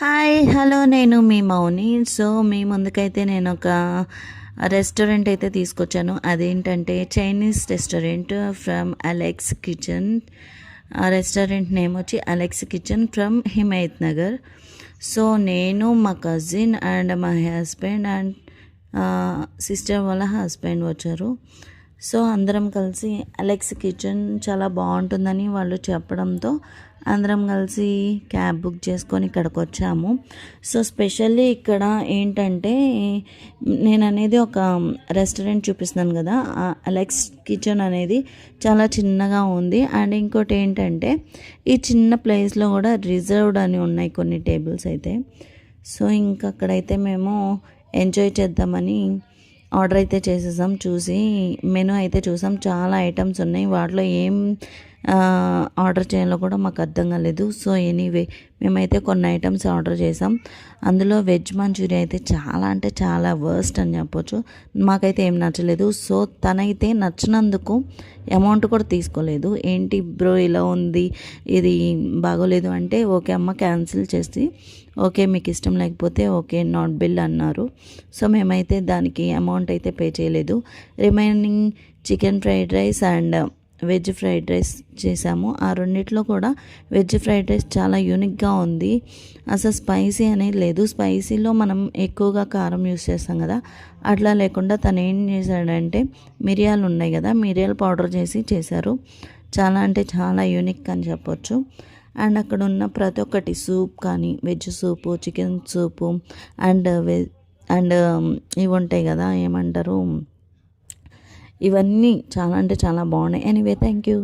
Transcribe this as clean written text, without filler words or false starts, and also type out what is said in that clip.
Hi hello నేను మీ మౌని. So మీ ముందుకైతే నేను ఒక రెస్టారెంట్ అయితే తీసుకొచ్చాను. అదేంటంటే Chinese restaurant from Alex kitchen. ఆ రెస్టారెంట్ నేమ్ వచ్చి Alex kitchen from Himayat Nagar. So నేను మా కజిన్ అండ్ మా హస్బెండ్ అండ్ సిస్టర్ వాళ్ళ హస్బెండ్ వచ్చారు. సో అందరం కలిసి అలెక్స్ కిచెన్ చాలా బాగుంటుందని వాళ్ళు చెప్పడంతో అందరం కలిసి క్యాబ్ బుక్ చేసుకొని ఇక్కడికి వచ్చాము. సో స్పెషల్లీ ఇక్కడ ఏంటంటే నేను అనేది ఒక రెస్టారెంట్ చూపిస్తున్నాను కదా, అలెక్స్ కిచెన్ అనేది చాలా చిన్నగా ఉంది. అండ్ ఇంకోటి ఏంటంటే ఈ చిన్న ప్లేస్లో కూడా రిజర్వ్డ్ అని ఉన్నాయి కొన్ని టేబుల్స్ అయితే. సో ఇంకా అక్కడైతే మేము ఎంజాయ్ చేద్దామని ఆర్డర్ అయితే చేసేసాం. చూసి మెనూ అయితే చూసాం, చాలా ఐటమ్స్ ఉన్నాయి. వాటిలో ఏం ఆర్డర్ చేయాలో కూడా మాకు అర్థం కాలేదు. సో ఎనీవే మేమైతే కొన్ని ఐటమ్స్ ఆర్డర్ చేసాం. అందులో వెజ్ మంచూరియా అయితే చాలా అంటే చాలా వర్స్ట్ అని చెప్పొచ్చు. మాకైతే ఏం నచ్చలేదు. సో తనైతే నచ్చినందుకు అమౌంట్ కూడా తీసుకోలేదు. ఏంటి బ్రో ఇలా ఉంది, ఇది బాగోలేదు అంటే ఓకే అమ్మ క్యాన్సిల్ చేసి ఓకే మీకు ఇష్టం లేకపోతే ఓకే నాట్ బిల్ అన్నారు. సో మేమైతే దానికి అమౌంట్ అయితే పే చేయలేదు. Remaining chicken fried rice and veg fried rice చేసాము. ఆ రెండిట్లో కూడా వెజ్ ఫ్రైడ్ రైస్ చాలా యూనిక్గా ఉంది. అసలు స్పైసీ అనేది లేదు. స్పైసీలో మనం ఎక్కువగా కారం యూస్ చేస్తాం కదా, అట్లా లేకుండా తను ఏం చేశాడంటే మిరియాలు ఉన్నాయి కదా, మిరియాలు పౌడర్ చేశారు. చాలా అంటే చాలా యూనిక్ అని చెప్పొచ్చు. అండ్ అక్కడ ఉన్న ప్రతి ఒక్కటి సూప్ కానీ veg soup, chicken soup and and ఇవి ఉంటాయి కదా, ఏమంటారు, ఇవన్నీ చాలా అంటే చాలా బాగున్నాయి. Anyway thank you.